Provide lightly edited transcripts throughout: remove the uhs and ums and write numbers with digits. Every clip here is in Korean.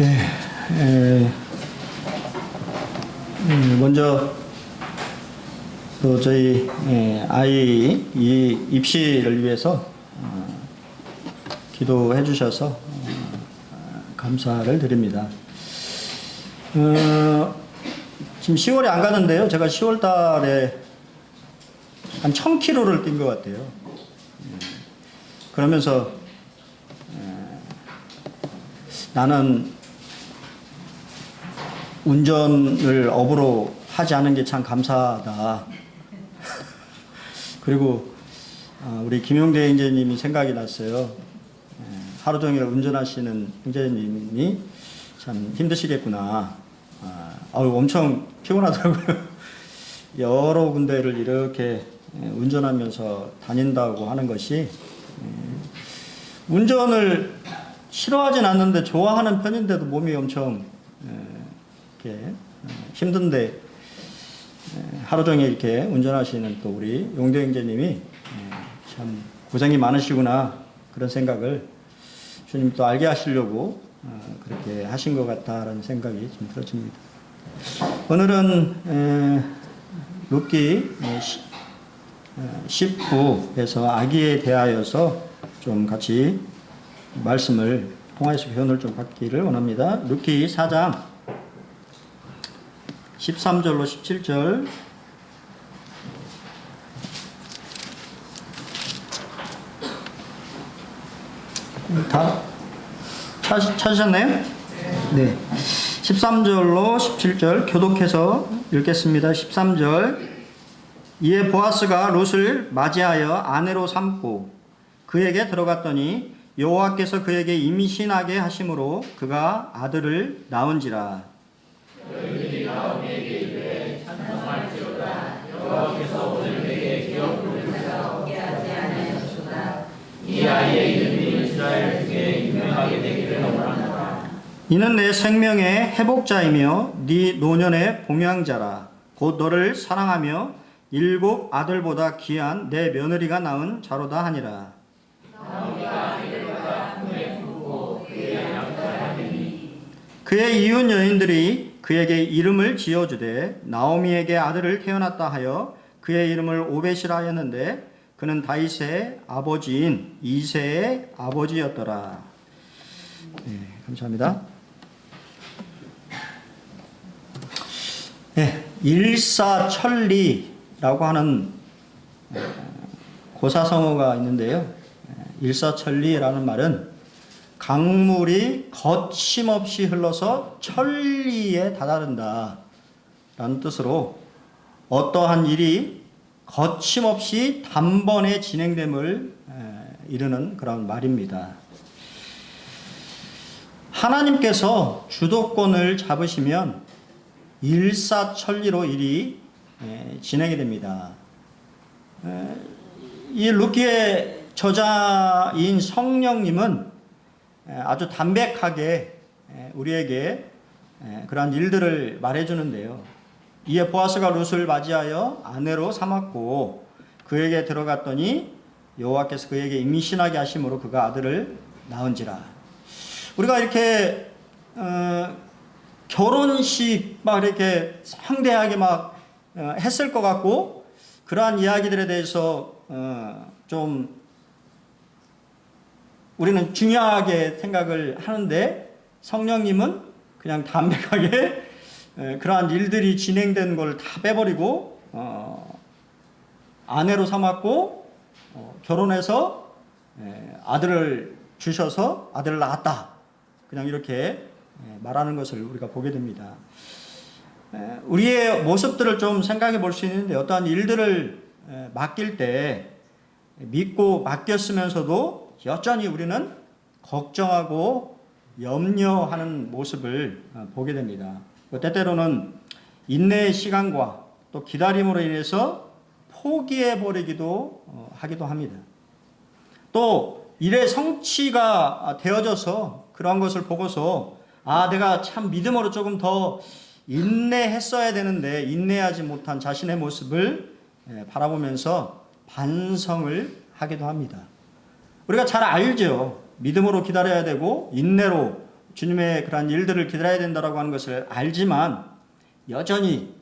예, 먼저 또 저희 아이 이 입시를 위해서 기도해 주셔서 감사를 드립니다. 지금 10월에 안 가는데요. 제가 10월 달에 한 1000km를 뛴 것 같아요. 그러면서 나는 운전을 업으로 하지 않은 게 참 감사하다. 그리고 우리 김용대 형제님이 생각이 났어요. 하루 종일 운전하시는 형제님이 참 힘드시겠구나. 엄청 피곤하더라고요. 여러 군데를 이렇게 운전하면서 다닌다고 하는 것이 운전을 싫어하진 않는데 좋아하는 편인데도 몸이 엄청 이렇게 힘든데 하루 종일 이렇게 운전하시는 또 우리 용대 형제님이 참 고생이 많으시구나 그런 생각을 주님 또 알게 하시려고 그렇게 하신 것 같다라는 생각이 좀 들어집니다. 오늘은 룻기 19에서 아기에 대하여서 좀 같이 말씀을 통해서 교훈을 좀 받기를 원합니다. 룻기 4장 13절로 17절 다 찾으셨나요? 네. 13절로 17절 교독해서 읽겠습니다. 13절 이에 보아스가 룻을 맞이하여 아내로 삼고 그에게 들어갔더니 여호와께서 그에게 임신하게 하심으로 그가 아들을 낳은지라. 너희들이 나오미에게 이르되 찬송할지어다. 여호와께서 오늘 내게 기업을 얻게 하지 아니하셨도다. 이 아이의 이름이 이스라엘 중에 유명하게 되기를 원하노라. 이는 내 생명의 회복자이며 네 노년의 봉양자라. 곧 너를 사랑하며 7 아들보다 귀한 내 며느리가 낳은 자로다 하니라. 그의 이웃 여인들이 그에게 이름을 지어주되 나오미에게 아들을 태어났다 하여 그의 이름을 오벳이라 하였는데 그는 다윗의 아버지인 이새의 아버지였더라. 네, 감사합니다. 네, 일사천리라고 하는 고사성어가 있는데요. 일사천리라는 말은 강물이 거침없이 흘러서 천리에 다다른다 라는 뜻으로 어떠한 일이 거침없이 단번에 진행됨을 이르는 그런 말입니다. 하나님께서 주도권을 잡으시면 일사천리로 일이 진행이 됩니다. 이 룻기의 저자인 성령님은 아주 담백하게 우리에게 그러한 일들을 말해주는데요. 이에 보아스가 룻을 맞이하여 아내로 삼았고 그에게 들어갔더니 여호와께서 그에게 임신하게 하심으로 그가 아들을 낳은지라. 우리가 이렇게 결혼식 막 이렇게 성대하게 막 했을 것 같고 그러한 이야기들에 대해서 좀 우리는 중요하게 생각을 하는데 성령님은 그냥 담백하게 그러한 일들이 진행된 걸 다 빼버리고 아내로 삼았고 결혼해서 아들을 주셔서 아들을 낳았다. 그냥 이렇게 말하는 것을 우리가 보게 됩니다. 우리의 모습들을 좀 생각해 볼 수 있는데 어떠한 일들을 맡길 때 믿고 맡겼으면서도 여전히 우리는 걱정하고 염려하는 모습을 보게 됩니다. 때때로는 인내의 시간과 또 기다림으로 인해서 포기해버리기도 하기도 합니다. 또 일의 성취가 되어져서 그런 것을 보고서 내가 참 믿음으로 조금 더 인내했어야 되는데 인내하지 못한 자신의 모습을 바라보면서 반성을 하기도 합니다. 우리가 잘 알죠. 믿음으로 기다려야 되고 인내로 주님의 그러한 일들을 기다려야 된다라고 하는 것을 알지만 여전히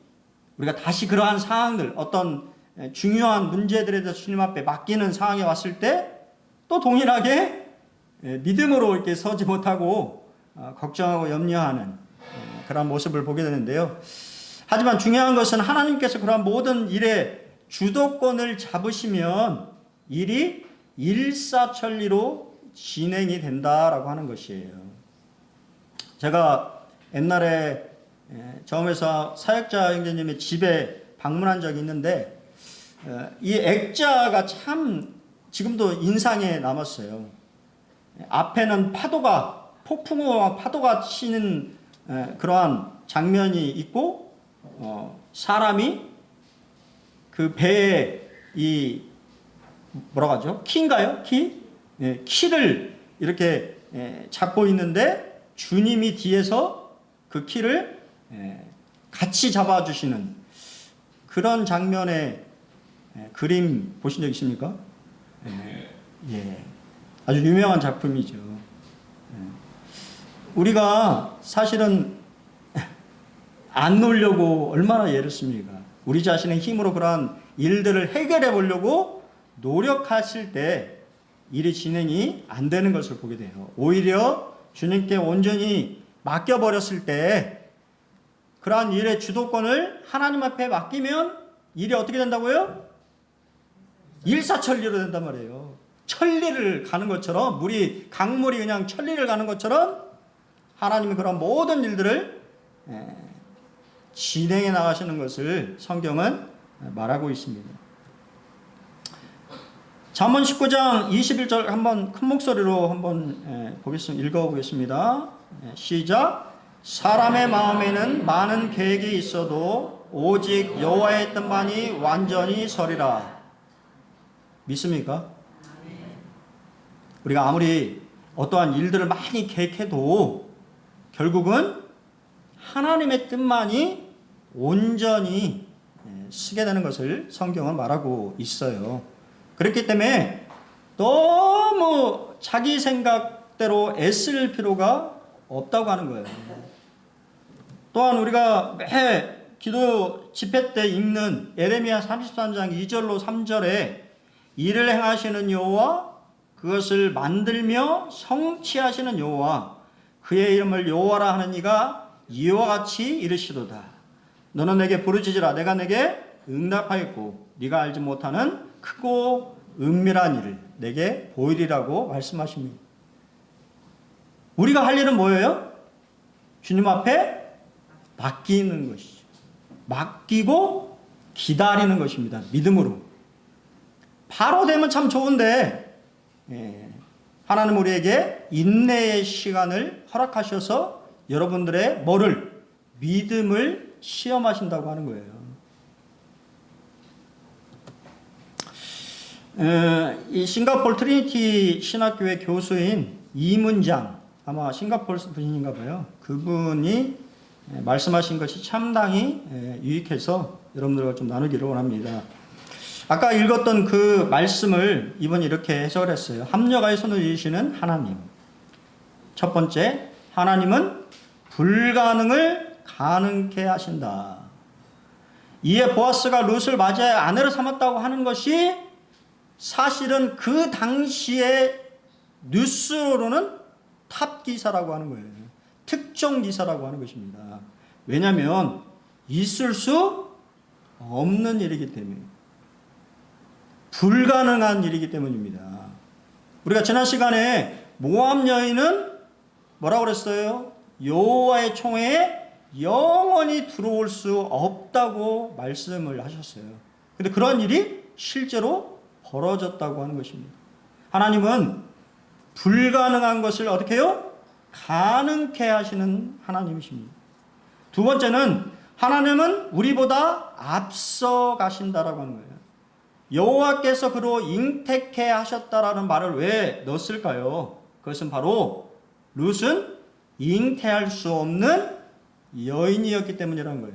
우리가 다시 그러한 상황들, 어떤 중요한 문제들에 대해서 주님 앞에 맡기는 상황에 왔을 때 또 동일하게 믿음으로 이렇게 서지 못하고 걱정하고 염려하는 그런 모습을 보게 되는데요. 하지만 중요한 것은 하나님께서 그러한 모든 일의 주도권을 잡으시면 일이 일사천리로 진행이 된다라고 하는 것이에요. 제가 옛날에 정에서 사역자 형제님의 집에 방문한 적이 있는데 이 액자가 참 지금도 인상에 남았어요. 앞에는 파도가 폭풍우와 파도가 치는 그러한 장면이 있고 사람이 그 배에 이 뭐라고 하죠? 키인가요? 키? 키를 이렇게 잡고 있는데 주님이 뒤에서 그 키를 같이 잡아주시는 그런 장면의 그림 보신 적 있습니까? 예, 아주 유명한 작품이죠. 우리가 사실은 안 놀려고 얼마나 애를 씁니까? 우리 자신의 힘으로 그러한 일들을 해결해 보려고 노력하실 때 일이 진행이 안 되는 것을 보게 돼요. 오히려 주님께 온전히 맡겨버렸을 때 그러한 일의 주도권을 하나님 앞에 맡기면 일이 어떻게 된다고요? 일사천리로 된단 말이에요. 천리를 가는 것처럼 강물이 그냥 천리를 가는 것처럼 하나님이 그런 모든 일들을 진행해 나가시는 것을 성경은 말하고 있습니다. 잠언 19장 21절 한번 큰 목소리로 한번 읽어보겠습니다. 시작. 사람의 마음에는 많은 계획이 있어도 오직 여호와의 뜻만이 완전히 서리라. 믿습니까? 우리가 아무리 어떠한 일들을 많이 계획해도 결국은 하나님의 뜻만이 온전히 쓰게 되는 것을 성경은 말하고 있어요. 그렇기 때문에 너무 자기 생각대로 애쓸 필요가 없다고 하는 거예요. 또한 우리가 매 기도 집회 때 읽는 예레미야 33장 2절로 3절에 일을 행하시는 여호와 그것을 만들며 성취하시는 여호와 그의 이름을 여호와라 하는 이가 이와 같이 이르시도다. 너는 내게 부르짖으라. 내가 내게 응답하였고 네가 알지 못하는 크고 은밀한 일을 내게 보이리라고 말씀하십니다. 우리가 할 일은 뭐예요? 주님 앞에 맡기는 것이죠. 맡기고 기다리는 것입니다. 믿음으로. 바로 되면 참 좋은데 하나님 우리에게 인내의 시간을 허락하셔서 여러분들의 뭐를? 믿음을 시험하신다고 하는 거예요. 이 싱가포르 트리니티 신학교의 교수인 이문장, 아마 싱가포르 분인가 봐요. 그분이 말씀하신 것이 상당히 유익해서 여러분들과 좀 나누기를 원합니다. 아까 읽었던 그 말씀을 이번에 이렇게 해석을 했어요. 합력하여 손을 이으시는 하나님. 첫 번째, 하나님은 불가능을 가능케 하신다. 이에 보아스가 룻을 맞이하여 아내로 삼았다고 하는 것이 사실은 그 당시의 뉴스로는 탑 기사라고 하는 거예요. 특종 기사라고 하는 것입니다. 왜냐하면 있을 수 없는 일이기 때문에, 불가능한 일이기 때문입니다. 우리가 지난 시간에 모압 여인은 뭐라고 그랬어요? 여호와의 총회에 영원히 들어올 수 없다고 말씀을 하셨어요. 근데 그런 일이 실제로 벌어졌다고 하는 것입니다. 하나님은 불가능한 것을 어떻게 해요? 가능케 하시는 하나님이십니다. 두 번째는 하나님은 우리보다 앞서 가신다라고 하는 거예요. 여호와께서 그로 잉태케 하셨다라는 말을 왜 넣었을까요? 그것은 바로 룻은 잉태할 수 없는 여인이었기 때문이라는 거예요.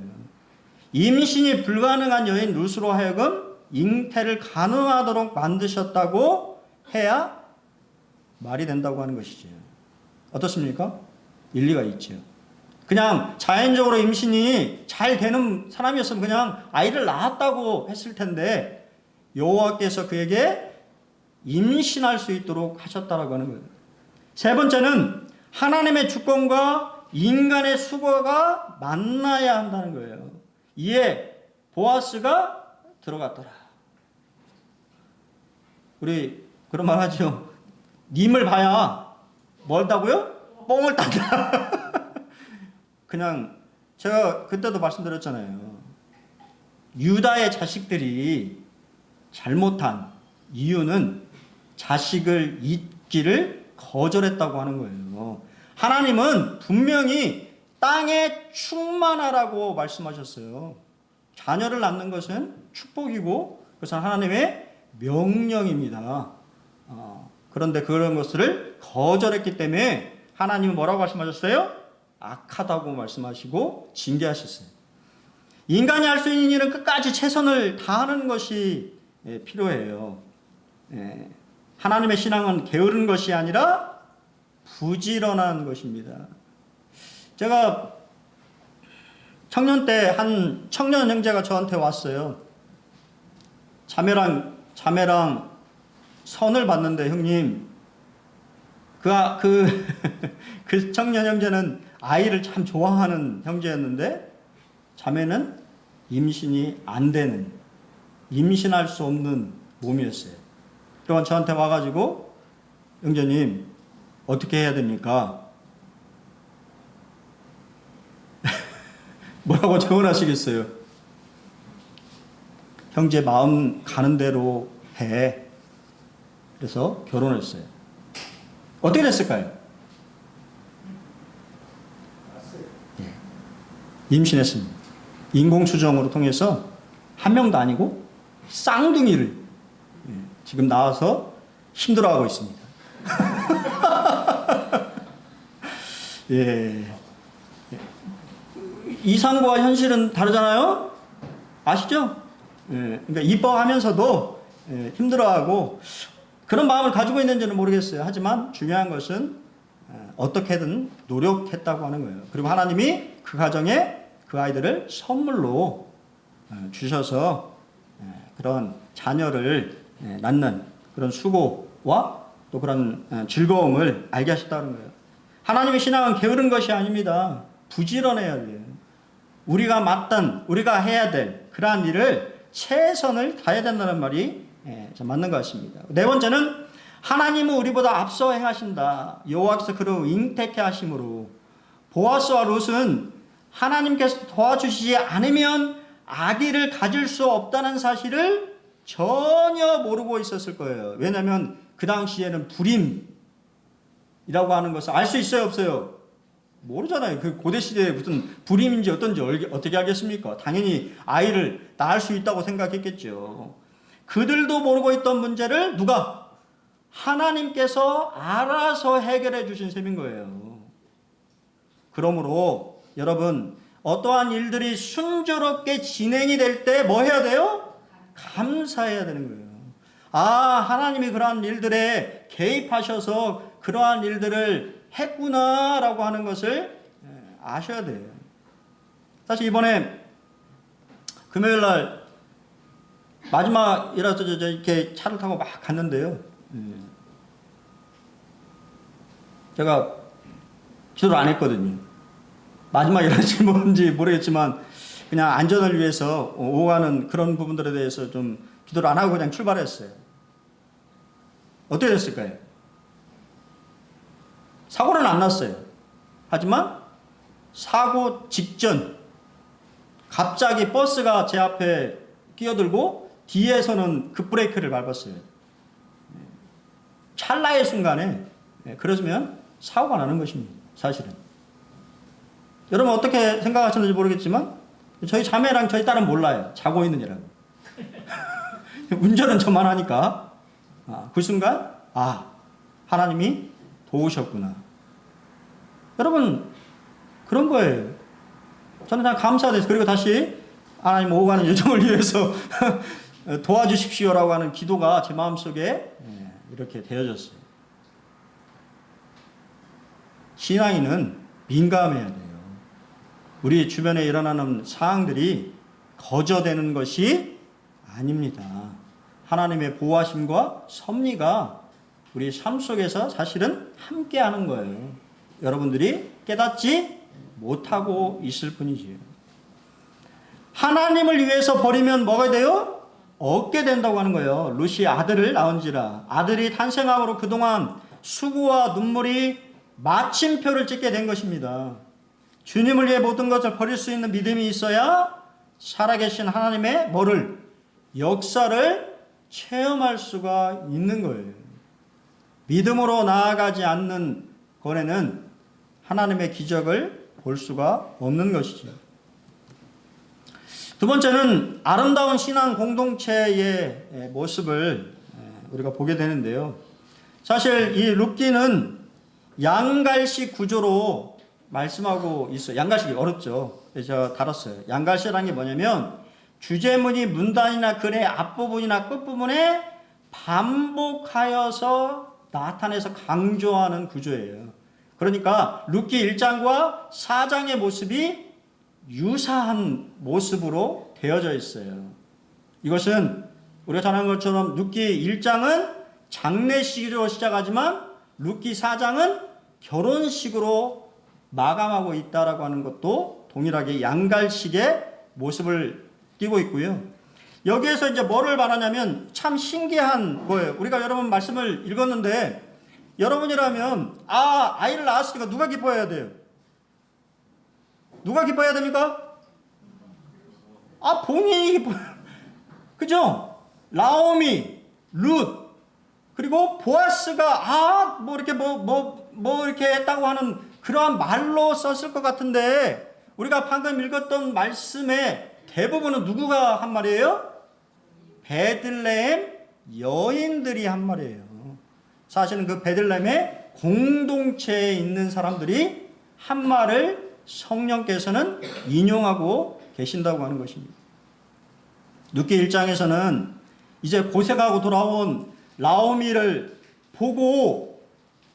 임신이 불가능한 여인 룻으로 하여금 잉태를 가능하도록 만드셨다고 해야 말이 된다고 하는 것이죠. 어떻습니까? 일리가 있죠. 그냥 자연적으로 임신이 잘 되는 사람이었으면 그냥 아이를 낳았다고 했을 텐데 여호와께서 그에게 임신할 수 있도록 하셨다라고 하는 거예요. 세 번째는 하나님의 주권과 인간의 수고가 만나야 한다는 거예요. 이에 보아스가 들어갔더라. 우리 그런 말 하죠. 님을 봐야 멀다고요? 뽕을 딴다. 그냥 제가 그때도 말씀드렸잖아요. 유다의 자식들이 잘못한 이유는 자식을 잊기를 거절했다고 하는 거예요. 하나님은 분명히 땅에 충만하라고 말씀하셨어요. 자녀를 낳는 것은 축복이고 그것은 하나님의 명령입니다. 그런데 그런 것을 거절했기 때문에 하나님은 뭐라고 말씀하셨어요? 악하다고 말씀하시고 징계하셨어요. 인간이 할 수 있는 일은 끝까지 최선을 다하는 것이 필요해요. 하나님의 신앙은 게으른 것이 아니라 부지런한 것입니다. 제가 청년 때 한 청년 형제가 저한테 왔어요. 자매랑 선을 봤는데 형님 그 청년 형제는 아이를 참 좋아하는 형제였는데 자매는 임신이 안 되는 임신할 수 없는 몸이었어요. 그러면 저한테 와가지고 형제님 어떻게 해야 됩니까? 뭐라고 조언하시겠어요? 형제 마음 가는 대로 해. 그래서 결혼했어요. 어떻게 됐을까요? 예. 임신했습니다. 인공수정으로 통해서 한 명도 아니고 쌍둥이를 지금 낳아서 힘들어하고 있습니다. 예. 이상과 현실은 다르잖아요? 아시죠? 예. 그러니까 이뻐하면서도 힘들어하고 그런 마음을 가지고 있는지는 모르겠어요. 하지만 중요한 것은 어떻게든 노력했다고 하는 거예요. 그리고 하나님이 그 가정에 그 아이들을 선물로 주셔서 그런 자녀를 낳는 그런 수고와 또 그런 즐거움을 알게 하셨다는 거예요. 하나님의 신앙은 게으른 것이 아닙니다. 부지런해야 돼요. 우리가 해야 될 그러한 일을 최선을 다해야 된다는 말이 맞는 것 같습니다. 네 번째는 하나님은 우리보다 앞서 행하신다. 여호와께서 그를 잉태케 하심으로 보아스와 룻은 하나님께서 도와주시지 않으면 아기를 가질 수 없다는 사실을 전혀 모르고 있었을 거예요. 왜냐하면 그 당시에는 불임이라고 하는 것을 알 수 있어요, 없어요? 모르잖아요. 그 고대 시대에 무슨 불임인지 어떤지 어떻게 알겠습니까? 당연히 아이를 낳을 수 있다고 생각했겠죠. 그들도 모르고 있던 문제를 누가? 하나님께서 알아서 해결해 주신 셈인 거예요. 그러므로 여러분 어떠한 일들이 순조롭게 진행이 될 때 뭐 해야 돼요? 감사해야 되는 거예요. 하나님이 그러한 일들에 개입하셔서 그러한 일들을 했구나라고 하는 것을 아셔야 돼요. 사실 이번에 금요일 날 마지막이라서 이렇게 차를 타고 막 갔는데요. 제가 기도를 안 했거든요. 마지막이라서 뭔지 모르겠지만 그냥 안전을 위해서 오가는 그런 부분들에 대해서 좀 기도를 안 하고 그냥 출발했어요. 어떻게 됐을까요? 사고는 안 났어요. 하지만 사고 직전 갑자기 버스가 제 앞에 끼어들고 뒤에서는 급브레이크를 밟았어요. 찰나의 순간에 그러면 사고가 나는 것입니다. 사실은. 여러분 어떻게 생각하셨는지 모르겠지만 저희 자매랑 저희 딸은 몰라요. 자고 있느냐라고. 운전은 저만 하니까 그 순간 하나님이 도우셨구나. 여러분 그런 거예요. 저는 그냥 감사돼서 그리고 다시 하나님 오가는 여정을 위해서 도와주십시오라고 하는 기도가 제 마음속에 이렇게 되어졌어요. 신앙인은 민감해야 돼요. 우리 주변에 일어나는 사항들이 거저되는 것이 아닙니다. 하나님의 보호하심과 섭리가 우리 삶 속에서 사실은 함께 하는 거예요. 여러분들이 깨닫지 못하고 있을 뿐이지요. 하나님을 위해서 버리면 뭐가 돼요? 얻게 된다고 하는 거예요. 룻이 아들을 낳은지라. 아들이 탄생함으로 그동안 수고와 눈물이 마침표를 찍게 된 것입니다. 주님을 위해 모든 것을 버릴 수 있는 믿음이 있어야 살아계신 하나님의 뭐를? 역사를 체험할 수가 있는 거예요. 믿음으로 나아가지 않는 거에는 하나님의 기적을 볼 수가 없는 것이죠. 두 번째는 아름다운 신앙 공동체의 모습을 우리가 보게 되는데요. 사실 이 룻기는 양갈식 구조로 말씀하고 있어요. 양갈식이 어렵죠. 그래서 제가 다뤘어요. 양갈식이라는 게 뭐냐면 주제문이 문단이나 글의 앞부분이나 끝부분에 반복하여서 나타내서 강조하는 구조예요. 그러니까 룻기 1장과 4장의 모습이 유사한 모습으로 되어져 있어요. 이것은 우리가 잘 아는 것처럼 룻기 1장은 장례식으로 시작하지만 룻기 4장은 결혼식으로 마감하고 있다라고 하는 것도 동일하게 양갈식의 모습을 띠고 있고요. 여기에서 이제 뭐를 말하냐면 참 신기한 거예요. 우리가 여러분 말씀을 읽었는데 여러분이라면 아이를 낳았으니까 누가 기뻐해야 돼요? 누가 기뻐해야 됩니까? 본인이 기뻐해요. 그죠? 나오미, 룻, 그리고 보아스가 뭐 이렇게 했다고 하는 그러한 말로 썼을 것 같은데 우리가 방금 읽었던 말씀의 대부분은 누구가 한 말이에요? 베들레헴 여인들이 한 말이에요. 사실은 그 베들레헴의 공동체에 있는 사람들이 한 말을 성령께서는 인용하고 계신다고 하는 것입니다. 룻기 1장에서는 이제 고생하고 돌아온 나오미를 보고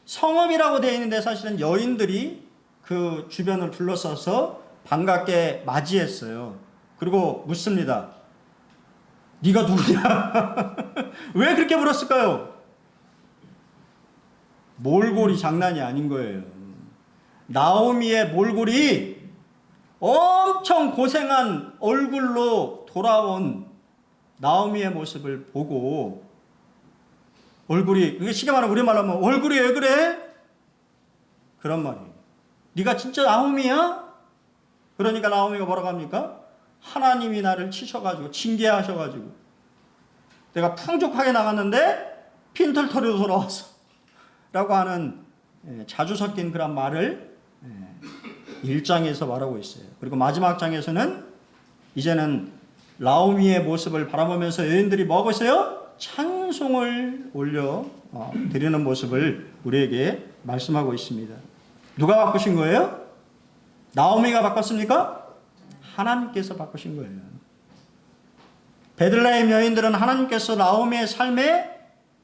성읍이라고 되어 있는데 사실은 여인들이 그 주변을 둘러싸서 반갑게 맞이했어요. 그리고 묻습니다. 네가 누구냐? 왜 그렇게 물었을까요? 몰골이 장난이 아닌 거예요. 나오미의 몰골이 엄청 고생한 얼굴로 돌아온 나오미의 모습을 보고 얼굴이, 이게 쉽게 말하면 우리말로 하면 얼굴이 왜 그래? 그런 말이에요. 네가 진짜 나오미야? 그러니까 나오미가 뭐라고 합니까? 하나님이 나를 치셔가지고 징계하셔가지고 내가 풍족하게 나갔는데 핀털터리로 돌아왔어 라고 하는 자주 섞인 그런 말을 1장에서 말하고 있어요. 그리고 마지막 장에서는 이제는 나오미의 모습을 바라보면서 여인들이 뭐 하고 있어요? 찬송을 올려 드리는 모습을 우리에게 말씀하고 있습니다. 누가 바꾸신 거예요? 나오미가 바꿨습니까? 하나님께서 바꾸신 거예요. 베들레헴 여인들은 하나님께서 나오미의 삶에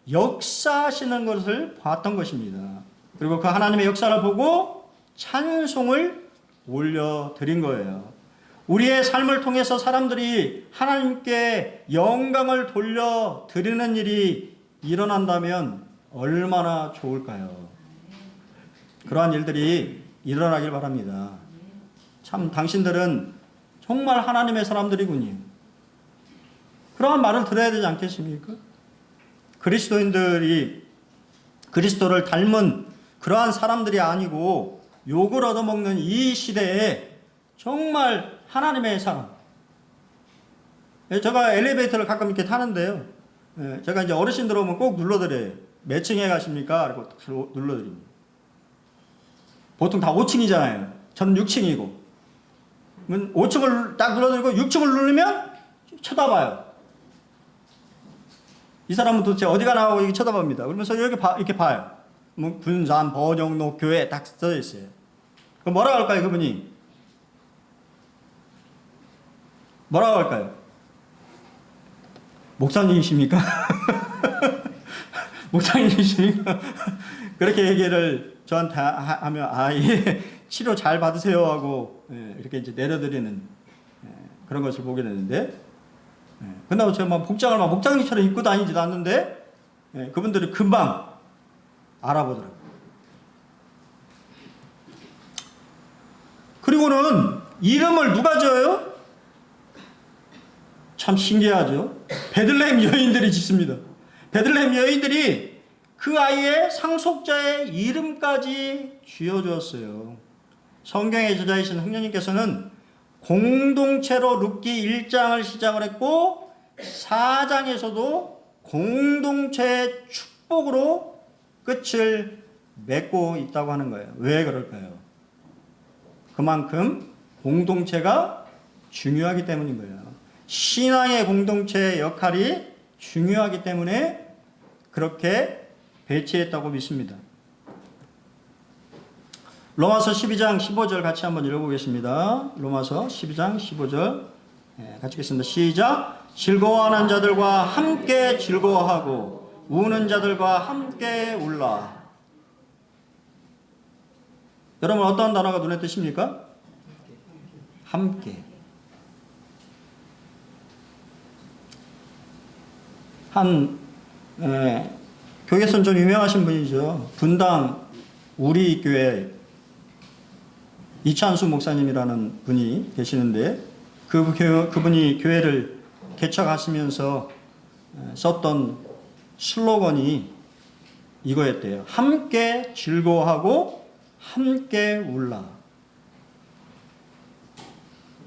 역사하시는 것을 봤던 것입니다. 그리고 그 하나님의 역사를 보고 찬송을 올려드린 거예요. 우리의 삶을 통해서 사람들이 하나님께 영광을 돌려드리는 일이 일어난다면 얼마나 좋을까요? 그러한 일들이 일어나길 바랍니다. 참 당신들은 정말 하나님의 사람들이군요. 그러한 말을 들어야 되지 않겠습니까? 그리스도인들이 그리스도를 닮은 그러한 사람들이 아니고 욕을 얻어먹는 이 시대에 정말 하나님의 사람. 제가 엘리베이터를 가끔 이렇게 타는데요. 제가 이제 어르신 들어오면 꼭 눌러드려요. 몇 층에 가십니까? 그리고 눌러드립니다. 보통 다 5층이잖아요. 저는 6층이고. 5층을 딱 눌러드리고 6층을 누르면 쳐다봐요. 이 사람은 도대체 어디가 나오고 이렇게 쳐다봅니다. 그러면서 이렇게 봐요. 군산, 번영로, 교회 딱 써져 있어요. 그럼 뭐라고 할까요, 그분이? 뭐라고 할까요? 목사님이십니까? 목사님이십니까? 그렇게 얘기를 저한테 하면, 예, 치료 잘 받으세요 하고 이렇게 이제 내려드리는 그런 것을 보게 되는데, 그나마 제가 막 복장을 막 목장님처럼 입고 다니지도 않는데 그분들이 금방 알아보더라고요. 그리고는 이름을 누가 지어요? 참 신기하죠. 베들레헴 여인들이 짓습니다. 베들레헴 여인들이 그 아이의 상속자의 이름까지 지어주었어요. 성경의 저자이신 흥년님께서는 공동체로 룻기 1장을 시작을 했고 4장에서도 공동체의 축복으로 끝을 맺고 있다고 하는 거예요. 왜 그럴까요? 그만큼 공동체가 중요하기 때문인 거예요. 신앙의 공동체의 역할이 중요하기 때문에 그렇게 배치했다고 믿습니다. 로마서 12장 15절 같이 한번 읽어보겠습니다. 로마서 12장 15절 같이 읽겠습니다. 시작. 즐거워하는 자들과 함께 즐거워하고 우는 자들과 함께 울라. 여러분 어떤 단어가 눈에 띄십니까? 함께. 교회에서는 좀 유명하신 분이죠. 분당 우리 교회 이찬수 목사님이라는 분이 계시는데 그분이 교회를 개척하시면서 썼던 슬로건이 이거였대요. 함께 즐거워하고 함께 울라.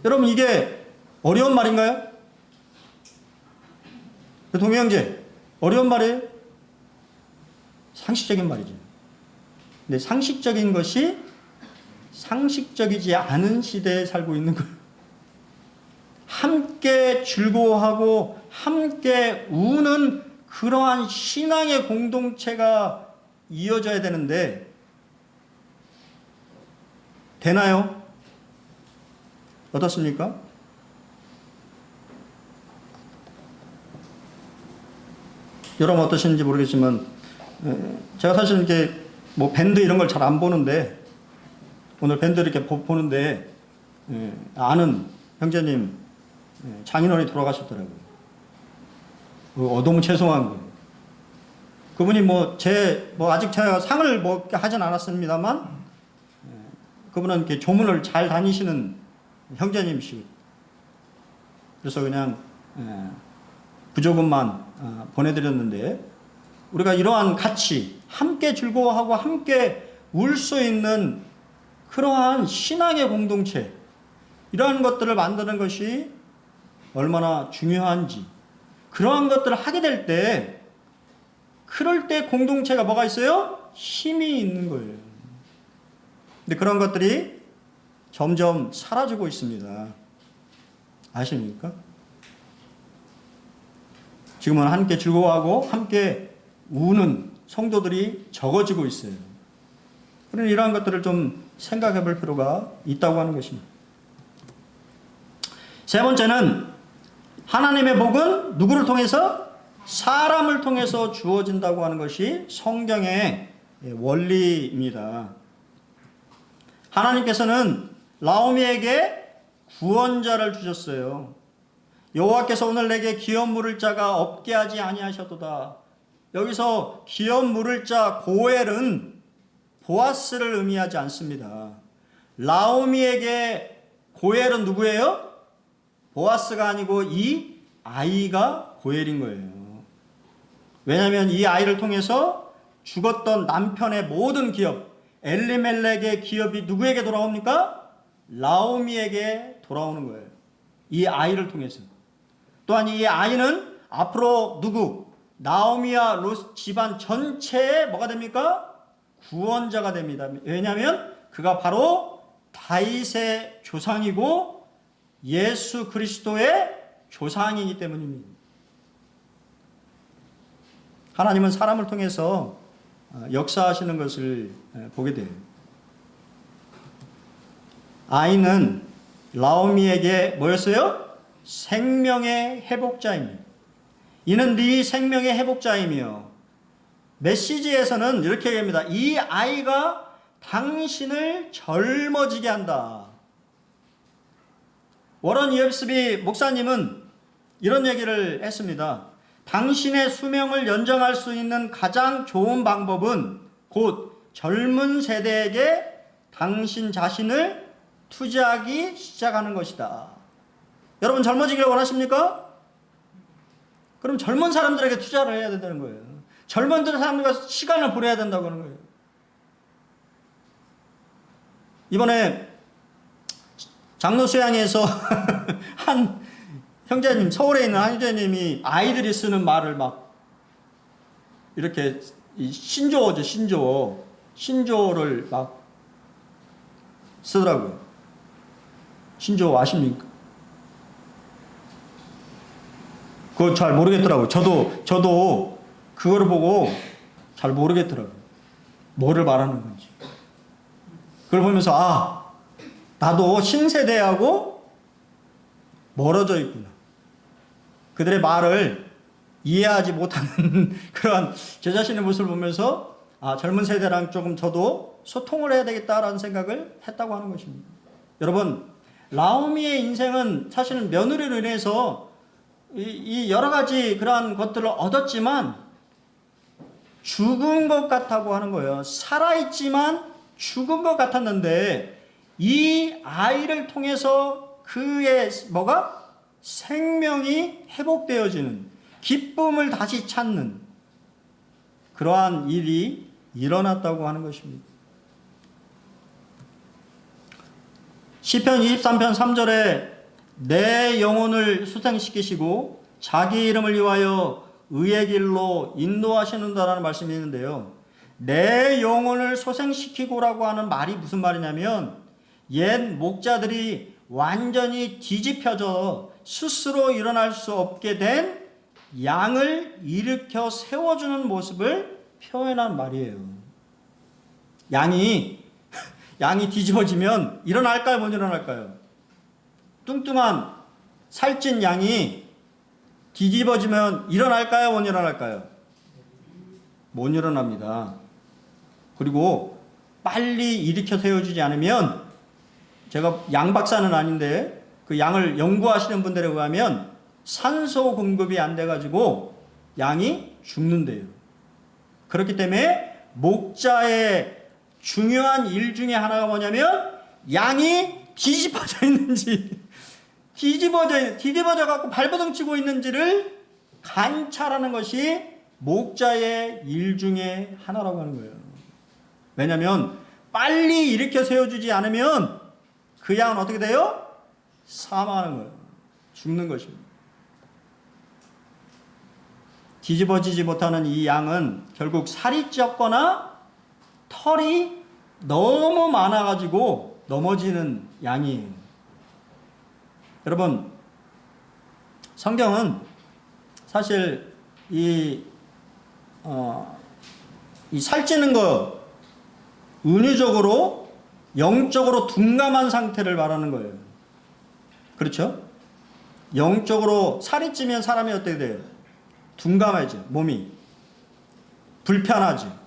여러분 이게 어려운 말인가요? 동영제 어려운 말이에요? 상식적인 말이죠. 근데 상식적인 것이 상식적이지 않은 시대에 살고 있는 거예요. 함께 즐거워하고 함께 우는 그러한 신앙의 공동체가 이어져야 되는데 되나요? 어떻습니까? 여러분 어떠신지 모르겠지만 제가 사실 이렇게 뭐 밴드 이런 걸 잘 안 보는데 오늘 밴드 이렇게 보는데 아는 형제님 장인어른이 돌아가셨더라고요. 너무 죄송한 거예요. 그분이 아직 제가 상을 하진 않았습니다만 그분은 이렇게 조문을 잘 다니시는 형제님이시고 그래서 그냥 부조금만 보내드렸는데 우리가 이러한 같이 함께 즐거워하고 함께 울 수 있는 그러한 신앙의 공동체 이러한 것들을 만드는 것이 얼마나 중요한지 그러한 것들을 하게 될 때 그럴 때 공동체가 뭐가 있어요? 힘이 있는 거예요. 근데 그런 것들이 점점 사라지고 있습니다. 아십니까? 지금은 함께 즐거워하고 함께 우는 성도들이 적어지고 있어요. 그러니 이러한 것들을 좀 생각해 볼 필요가 있다고 하는 것입니다. 세 번째는 하나님의 복은 누구를 통해서? 사람을 통해서 주어진다고 하는 것이 성경의 원리입니다. 하나님께서는 나오미에게 구원자를 주셨어요. 여호와께서 오늘 내게 기업 물을 자가 없게 하지 아니하셨도다. 여기서 기업 물을 자 고엘은 보아스를 의미하지 않습니다. 나오미에게 고엘은 누구예요? 보아스가 아니고 이 아이가 고엘인 거예요. 왜냐하면 이 아이를 통해서 죽었던 남편의 모든 기업, 엘리멜렉의 기업이 누구에게 돌아옵니까? 나오미에게 돌아오는 거예요. 이 아이를 통해서. 또한 이 아이는 앞으로 누구? 나오미와 룻 집안 전체에 뭐가 됩니까? 구원자가 됩니다. 왜냐하면 그가 바로 다윗의 조상이고 예수 그리스도의 조상이기 때문입니다. 하나님은 사람을 통해서 역사하시는 것을 보게 돼요. 아이는 나오미에게 뭐였어요? 생명의 회복자입니다. 이는 네 생명의 회복자이며 메시지에서는 이렇게 얘기합니다. 이 아이가 당신을 젊어지게 한다. 워런 이엡스비 목사님은 이런 얘기를 했습니다. 당신의 수명을 연장할 수 있는 가장 좋은 방법은 곧 젊은 세대에게 당신 자신을 투자하기 시작하는 것이다. 여러분 젊어지기를 원하십니까? 그럼 젊은 사람들에게 투자를 해야 된다는 거예요. 젊은 사람들과 시간을 보내야 된다고 하는 거예요. 이번에 장로 수양회에서 한 형제님, 서울에 있는 한 형제님이 아이들이 쓰는 말을 막 이렇게 신조어죠, 신조어를 막 쓰더라고요. 신조어 아십니까? 그거 잘 모르겠더라고요. 저도 그거를 보고 잘 모르겠더라고요. 뭐를 말하는 건지. 그걸 보면서 나도 신세대하고 멀어져 있구나. 그들의 말을 이해하지 못하는 그런 제 자신의 모습을 보면서 젊은 세대랑 조금 저도 소통을 해야 되겠다라는 생각을 했다고 하는 것입니다. 여러분, 라오미의 인생은 사실은 며느리로 인해서 이 여러 가지 그러한 것들을 얻었지만 죽은 것 같다고 하는 거예요. 살아있지만 죽은 것 같았는데 이 아이를 통해서 그의 생명이 회복되어지는, 기쁨을 다시 찾는 그러한 일이 일어났다고 하는 것입니다. 시편 23편 3절에 내 영혼을 수생시키시고 자기 이름을 위하여 의의 길로 인도하시는다라는 말씀이 있는데요. 내 영혼을 소생시키고라고 하는 말이 무슨 말이냐면 옛 목자들이 완전히 뒤집혀져 스스로 일어날 수 없게 된 양을 일으켜 세워주는 모습을 표현한 말이에요. 양이 뒤집어지면 일어날까요? 못 일어날까요? 뚱뚱한 살찐 양이 뒤집어지면 일어날까요? 못 일어날까요? 못 일어납니다. 그리고 빨리 일으켜 세워주지 않으면, 제가 양 박사는 아닌데 그 양을 연구하시는 분들에 의하면 산소 공급이 안 돼가지고 양이 죽는데요. 그렇기 때문에 목자의 중요한 일 중에 하나가 뭐냐면 양이 뒤집어져 있는지, 뒤집어져 갖고 발버둥 치고 있는지를 관찰하는 것이 목자의 일 중에 하나라고 하는 거예요. 왜냐하면 빨리 일으켜 세워주지 않으면 그 양은 어떻게 돼요? 사망하는 거예요. 죽는 것입니다. 뒤집어지지 못하는 이 양은 결국 살이 쪘거나 털이 너무 많아가지고 넘어지는 양이에요. 여러분, 성경은 사실 이 살찌는 거 은유적으로 영적으로 둔감한 상태를 말하는 거예요. 그렇죠? 영적으로 살이 찌면 사람이 어떻게 돼요? 둔감해져. 몸이 불편하죠.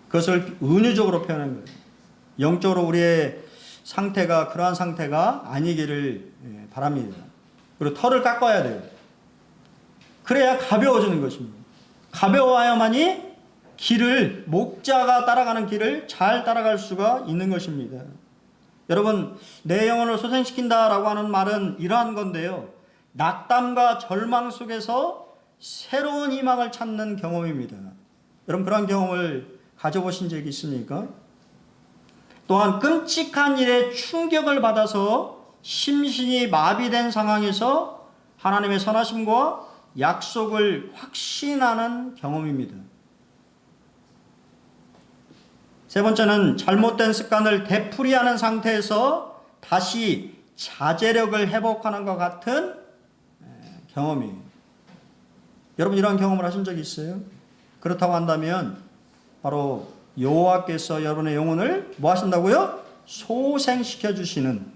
그것을 은유적으로 표현한 거예요. 영적으로 우리의 상태가 그러한 상태가 아니기를 바랍니다. 그리고 털을 깎아야 돼요. 그래야 가벼워지는 것입니다. 가벼워야만이 목자가 따라가는 길을 잘 따라갈 수가 있는 것입니다. 여러분, 내 영혼을 소생시킨다라고 하는 말은 이러한 건데요. 낙담과 절망 속에서 새로운 희망을 찾는 경험입니다. 여러분, 그런 경험을 가져보신 적이 있습니까? 또한 끔찍한 일에 충격을 받아서 심신이 마비된 상황에서 하나님의 선하심과 약속을 확신하는 경험입니다. 세 번째는 잘못된 습관을 되풀이하는 상태에서 다시 자제력을 회복하는 것 같은 경험이에요. 여러분, 이런 경험을 하신 적이 있어요? 그렇다고 한다면 바로 여호와께서 여러분의 영혼을 뭐 하신다고요? 소생시켜 주시는,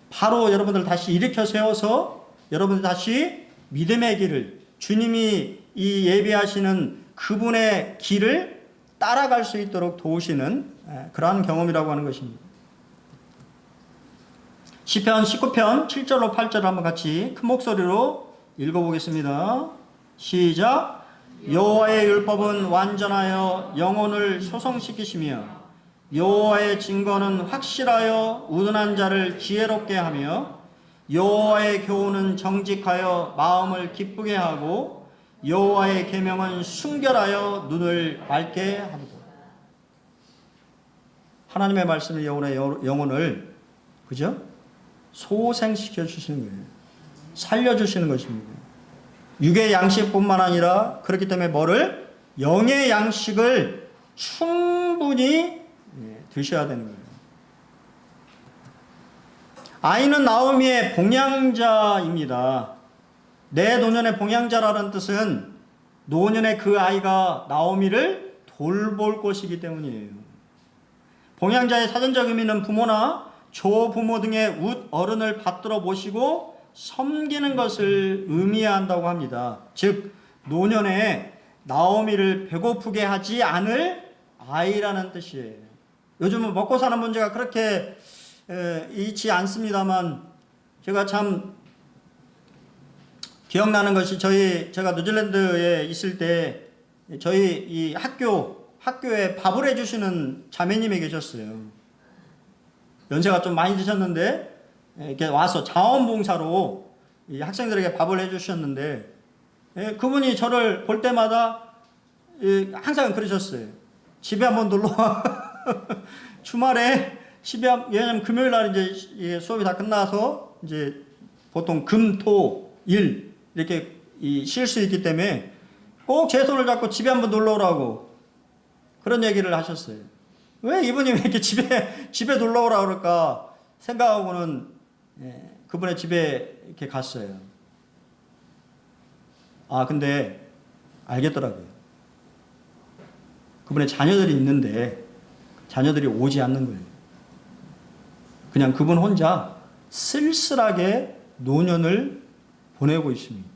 바로 여러분들 다시 일으켜 세워서 여러분들 다시 믿음의 길을, 주님이 이 예비하시는 그분의 길을 따라갈 수 있도록 도우시는 그러한 경험이라고 하는 것입니다. 시편 19편 7절로 8절을 한번 같이 큰 목소리로 읽어보겠습니다. 시작. 여호와의 율법은 완전하여 영혼을 소성시키시며 여호와의 증거는 확실하여 우둔한 자를 지혜롭게 하며 여호와의 교훈은 정직하여 마음을 기쁘게 하고 여호와의 계명은 순결하여 눈을 맑게 하도다. 하나님의 말씀을 영혼을 그죠? 소생시켜 주시는 거예요. 살려주시는 것입니다. 육의 양식뿐만 아니라 그렇기 때문에 뭐를? 영의 양식을 충분히 드셔야 되는 거예요. 아이는 나오미의 봉양자입니다. 내 노년의 봉양자라는 뜻은 노년의 그 아이가 나오미를 돌볼 것이기 때문이에요. 봉양자의 사전적 의미는 부모나 조부모 등의 웃 어른을 받들어 모시고 섬기는 것을 의미한다고 합니다. 즉 노년에 나오미를 배고프게 하지 않을 아이라는 뜻이에요. 요즘은 먹고 사는 문제가 그렇게 있지 않습니다만 제가 참 기억나는 것이 제가 뉴질랜드에 있을 때 저희 이 학교에 밥을 해주시는 자매님이 계셨어요. 연세가 좀 많이 드셨는데 이렇게 와서 자원봉사로 이 학생들에게 밥을 해주셨는데 그분이 저를 볼 때마다 항상 그러셨어요. 집에 한번 놀러 와. 주말에 왜냐면 금요일 날 이제 수업이 다 끝나서 이제 보통 금, 토, 일 이렇게 쉴 수 있기 때문에 꼭 제 손을 잡고 집에 한번 놀러 오라고 그런 얘기를 하셨어요. 왜 이분이 왜 이렇게 집에 놀러 오라 그럴까 생각하고는 그분의 집에 이렇게 갔어요. 근데 알겠더라고요. 그분의 자녀들이 있는데 자녀들이 오지 않는 거예요. 그냥 그분 혼자 쓸쓸하게 노년을 보내고 있습니다.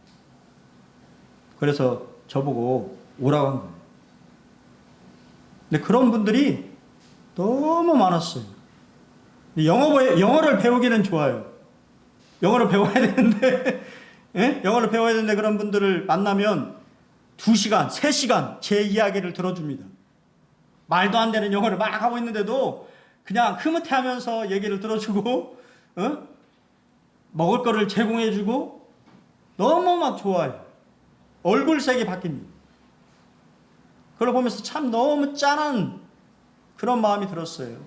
그래서 저보고 오라고 한 거예요. 근데 그런 분들이 너무 많았어요. 영어를 배우기는 좋아요. 영어를 배워야 되는데, 영어를 배워야 되는데 그런 분들을 만나면 2시간, 3시간 제 이야기를 들어줍니다. 말도 안 되는 영어를 막 하고 있는데도 그냥 흐뭇해하면서 얘기를 들어주고, 먹을 거를 제공해주고, 너무 막 좋아요. 얼굴색이 바뀝니다. 그걸 보면서 참 너무 짠한 그런 마음이 들었어요.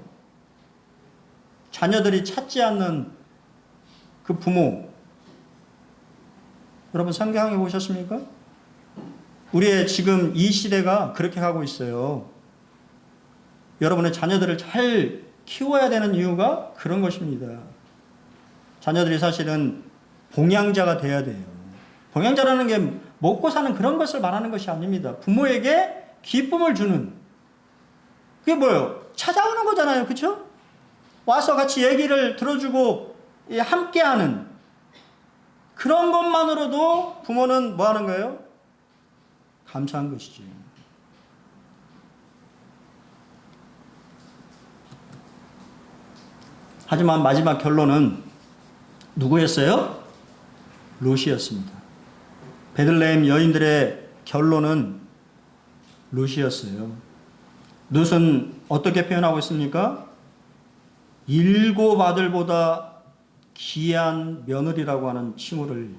자녀들이 찾지 않는 그 부모. 여러분 상상해 보셨습니까? 우리의 지금 이 시대가 그렇게 가고 있어요. 여러분의 자녀들을 잘 키워야 되는 이유가 그런 것입니다. 자녀들이 사실은 봉양자가 돼야 돼요. 봉양자라는 게 먹고 사는 그런 것을 말하는 것이 아닙니다. 부모에게 기쁨을 주는. 그게 뭐예요? 찾아오는 거잖아요. 그렇죠? 와서 같이 얘기를 들어주고 함께하는 그런 것만으로도 부모는 뭐 하는 거예요? 감사한 것이죠. 하지만 마지막 결론은 누구였어요? 롯이었습니다. 베들레헴 여인들의 결론은 롯이었어요. 롯은 어떻게 표현하고 있습니까? 7 아들보다 귀한 며느리라고 하는 칭호를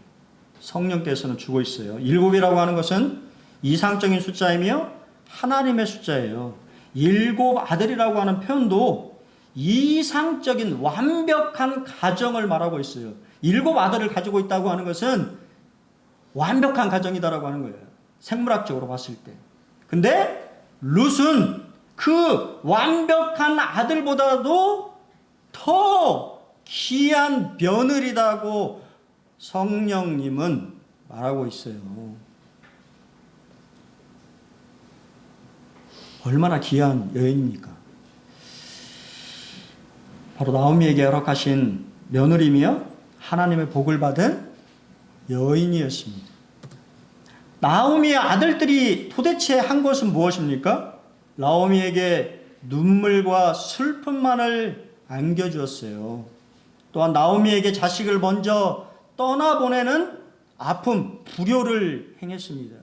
성령께서는 주고 있어요. 7이라고 하는 것은 이상적인 숫자이며 하나님의 숫자예요. 7 아들이라고 하는 표현도 이상적인 완벽한 가정을 말하고 있어요. 7 아들을 가지고 있다고 하는 것은 완벽한 가정이다라고 하는 거예요. 생물학적으로 봤을 때. 근데 룻은 그 완벽한 아들보다도 더 귀한 며느리라고 성령님은 말하고 있어요. 얼마나 귀한 여인입니까? 바로 나오미에게 허락하신 며느리며 하나님의 복을 받은 여인이었습니다. 나오미의 아들들이 도대체 한 것은 무엇입니까? 나오미에게 눈물과 슬픔만을 안겨주었어요. 또한 나오미에게 자식을 먼저 떠나보내는 아픔, 불효를 행했습니다.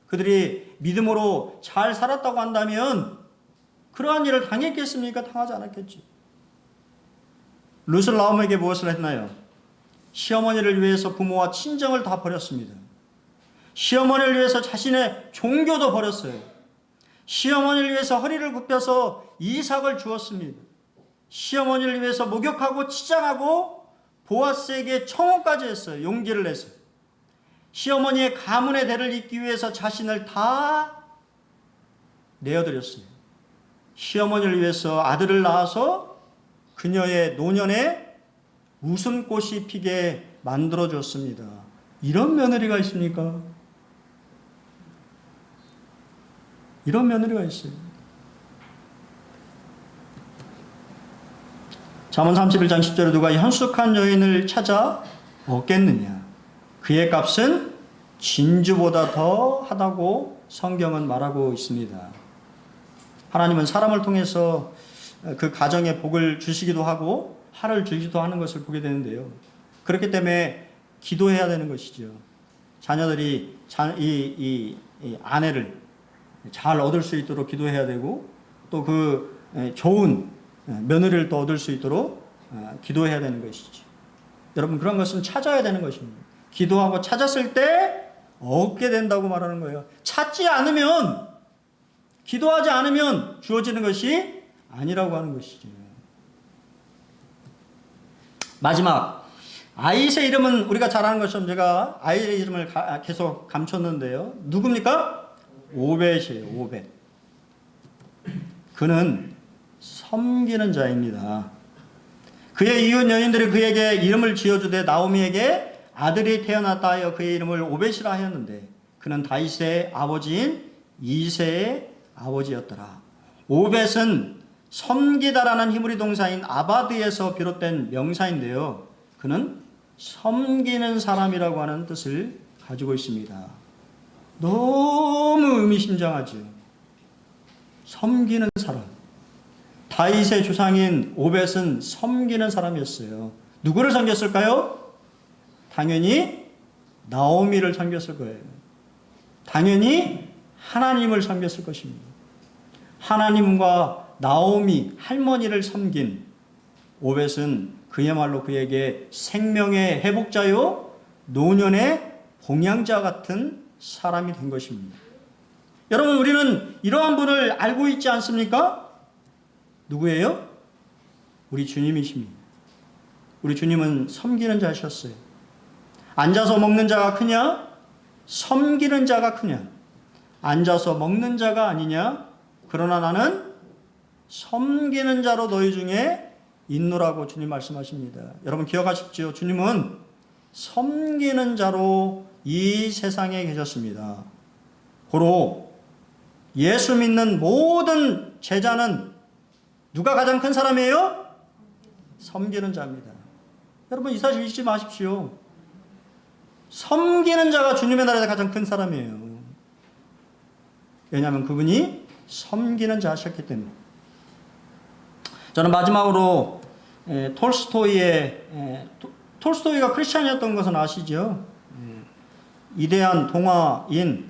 그들이 믿음으로 잘 살았다고 한다면 그러한 일을 당했겠습니까? 당하지 않았겠지. 룻은 나오미에게 무엇을 했나요? 시어머니를 위해서 부모와 친정을 다 버렸습니다. 시어머니를 위해서 자신의 종교도 버렸어요. 시어머니를 위해서 허리를 굽혀서 이삭을 주었습니다. 시어머니를 위해서 목욕하고 치장하고 보아스에게 청혼까지 했어요. 용기를 내서. 시어머니의 가문의 대를 잇기 위해서 자신을 다 내어드렸어요. 시어머니를 위해서 아들을 낳아서 그녀의 노년에 웃음꽃이 피게 만들어줬습니다. 이런 며느리가 있습니까? 이런 며느리가 있어요. 잠언 31장 10절에 누가 현숙한 여인을 찾아 얻겠느냐? 그의 값은 진주보다 더 하다고 성경은 말하고 있습니다. 하나님은 사람을 통해서 그 가정에 복을 주시기도 하고 화를 주기도 하는 것을 보게 되는데요. 그렇기 때문에 기도해야 되는 것이죠. 자녀들이 이 아내를 잘 얻을 수 있도록 기도해야 되고 또 그 좋은 며느리를 또 얻을 수 있도록 기도해야 되는 것이죠. 여러분 그런 것은 찾아야 되는 것입니다. 기도하고 찾았을 때 얻게 된다고 말하는 거예요. 찾지 않으면 기도하지 않으면 주어지는 것이 아니라고 하는 것이죠. 마지막 아이의 이름은 우리가 잘 아는 것처럼 제가 아이의 이름을 계속 감췄는데요. 누굽니까? 오벳이에요. 오벳. 그는 섬기는 자입니다. 그의 이웃 여인들이 그에게 이름을 지어주되 나오미에게 아들이 태어났다 하여 그의 이름을 오벳이라 하였는데 그는 다윗의 아버지인 이새의 아버지였더라. 오벳은 섬기다라는 히브리 동사인 아바드에서 비롯된 명사인데요. 그는 섬기는 사람이라고 하는 뜻을 가지고 있습니다. 너무 의미심장하죠. 섬기는 사람. 다윗의 조상인 오벳은 섬기는 사람이었어요. 누구를 섬겼을까요? 당연히 나오미를 섬겼을 거예요. 당연히 하나님을 섬겼을 것입니다. 하나님과 나오미 할머니를 섬긴 오벳은 그야말로 그에게 생명의 회복자요 노년의 봉양자 같은 사람이 된 것입니다. 여러분 우리는 이러한 분을 알고 있지 않습니까? 누구예요? 우리 주님이십니다. 우리 주님은 섬기는 자셨어요. 앉아서 먹는 자가 크냐? 섬기는 자가 크냐? 앉아서 먹는 자가 아니냐? 그러나 나는 섬기는 자로 너희 중에 있노라고 주님 말씀하십니다. 여러분 기억하십시오. 주님은 섬기는 자로 이 세상에 계셨습니다. 고로 예수 믿는 모든 제자는 누가 가장 큰 사람이에요? 섬기는 자입니다. 여러분 이 사실 잊지 마십시오. 섬기는 자가 주님의 나라에서 가장 큰 사람이에요. 왜냐하면 그분이 섬기는 자셨기 때문에. 저는 마지막으로 톨스토이가 크리스찬이었던 것은 아시죠? 이대한 동화인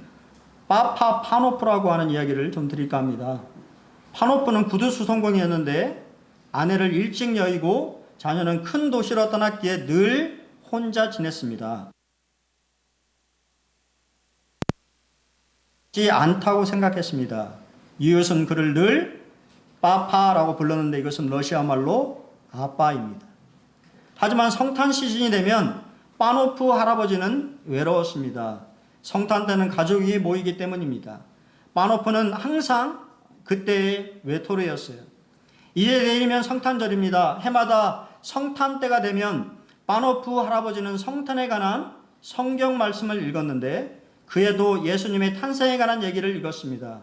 파파 파노프라고 하는 이야기를 좀 드릴까 합니다. 파노프는 구두수송공이었는데 아내를 일찍 여의고 자녀는 큰 도시로 떠났기에 늘 혼자 지냈습니다. 않다고 생각했습니다. 이웃은 그를 늘 파파라고 불렀는데 이것은 러시아 말로 아빠입니다. 하지만 성탄 시즌이 되면 파노프 할아버지는 외로웠습니다. 성탄 때는 가족이 모이기 때문입니다. 파노프는 항상 그때의 외톨이였어요. 이제 내일이면 성탄절입니다. 해마다 성탄 때가 되면 파노프 할아버지는 성탄에 관한 성경 말씀을 읽었는데 그에도 예수님의 탄생에 관한 얘기를 읽었습니다.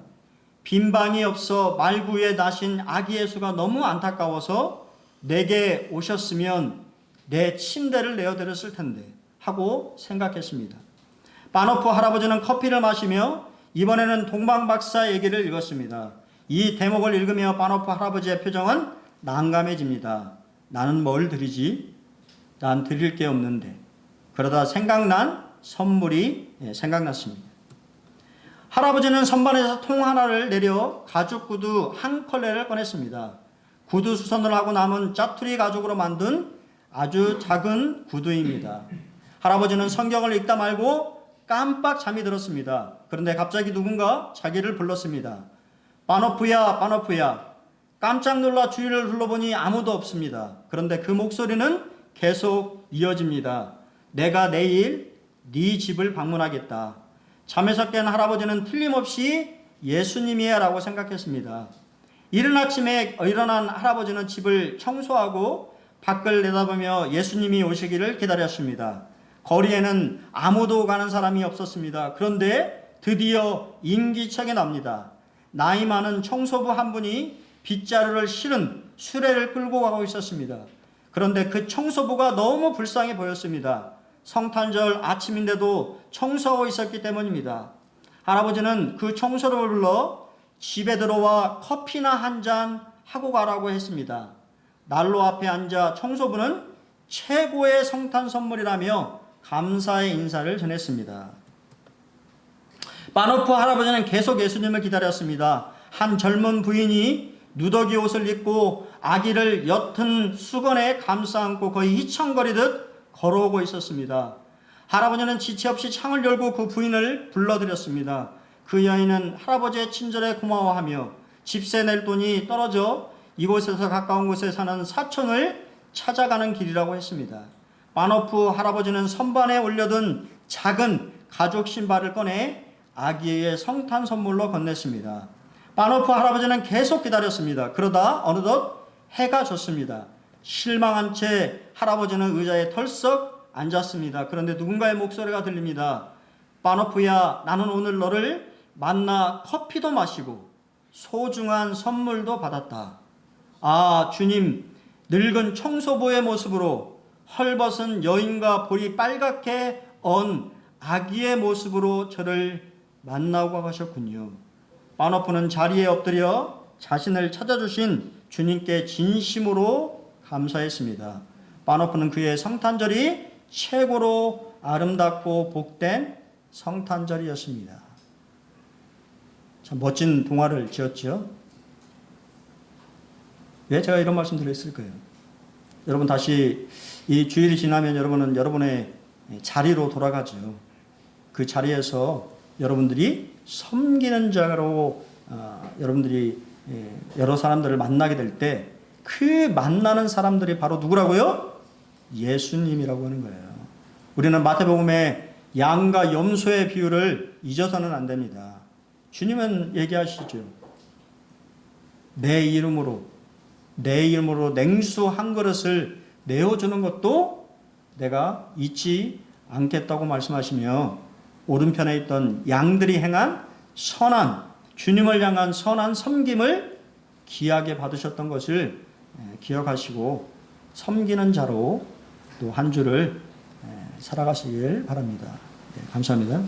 빈방이 없어 말구에 나신 아기 예수가 너무 안타까워서 내게 오셨으면 내 침대를 내어드렸을 텐데 하고 생각했습니다. 파노프 할아버지는 커피를 마시며 이번에는 동방 박사 얘기를 읽었습니다. 이 대목을 읽으며 바노프 할아버지의 표정은 난감해집니다. 나는 뭘 드리지? 난 드릴 게 없는데. 그러다 생각난 선물이 생각났습니다. 할아버지는 선반에서 통 하나를 내려 가죽 구두 한 컬레를 꺼냈습니다. 구두 수선을 하고 남은 짜투리 가죽으로 만든 아주 작은 구두입니다. 할아버지는 성경을 읽다 말고 깜빡 잠이 들었습니다. 그런데 갑자기 누군가 자기를 불렀습니다. 바노프야, 바노프야. 깜짝 놀라 주위를 둘러보니 아무도 없습니다. 그런데 그 목소리는 계속 이어집니다. 내가 내일 네 집을 방문하겠다. 잠에서 깬 할아버지는 틀림없이 예수님이야 라고 생각했습니다. 이른 아침에 일어난 할아버지는 집을 청소하고 밖을 내다보며 예수님이 오시기를 기다렸습니다. 거리에는 아무도 가는 사람이 없었습니다. 그런데 드디어 인기척이 납니다. 나이 많은 청소부 한 분이 빗자루를 실은 수레를 끌고 가고 있었습니다. 그런데 그 청소부가 너무 불쌍해 보였습니다. 성탄절 아침인데도 청소하고 있었기 때문입니다. 할아버지는 그 청소를 불러 집에 들어와 커피나 한 잔 하고 가라고 했습니다. 난로 앞에 앉아 청소부는 최고의 성탄 선물이라며 감사의 인사를 전했습니다. 바노프 할아버지는 계속 예수님을 기다렸습니다. 한 젊은 부인이 누더기 옷을 입고 아기를 옅은 수건에 감싸 안고 거의 휘청거리듯 걸어오고 있었습니다. 할아버지는 지체 없이 창을 열고 그 부인을 불러들였습니다. 그 여인은 할아버지의 친절에 고마워하며 집세 낼 돈이 떨어져 이곳에서 가까운 곳에 사는 사촌을 찾아가는 길이라고 했습니다. 바노프 할아버지는 선반에 올려둔 작은 가죽 신발을 꺼내 아기의 성탄 선물로 건넸습니다. 바노프 할아버지는 계속 기다렸습니다. 그러다 어느덧 해가 졌습니다. 실망한 채 할아버지는 의자에 털썩 앉았습니다. 그런데 누군가의 목소리가 들립니다. 바노프야, 나는 오늘 너를 만나 커피도 마시고 소중한 선물도 받았다. 아, 주님, 늙은 청소부의 모습으로 헐벗은 여인과 볼이 빨갛게 언 아기의 모습으로 저를 만나고 가셨군요. 바노프는 자리에 엎드려 자신을 찾아주신 주님께 진심으로 감사했습니다. 바노프는 그의 성탄절이 최고로 아름답고 복된 성탄절이었습니다. 참 멋진 동화를 지었죠. 왜 제가 이런 말씀 드렸을까요? 여러분 다시 이 주일이 지나면 여러분은 여러분의 자리로 돌아가죠. 그 자리에서 여러분들이 섬기는 자로 여러분들이 여러 사람들을 만나게 될 때 그 만나는 사람들이 바로 누구라고요? 예수님이라고 하는 거예요. 우리는 마태복음의 양과 염소의 비유를 잊어서는 안 됩니다. 주님은 얘기하시죠. 내 이름으로 냉수 한 그릇을 내어주는 것도 내가 잊지 않겠다고 말씀하시며 오른편에 있던 양들이 행한 선한 주님을 향한 선한 섬김을 귀하게 받으셨던 것을 기억하시고 섬기는 자로 또 한 주를 살아가시길 바랍니다. 감사합니다.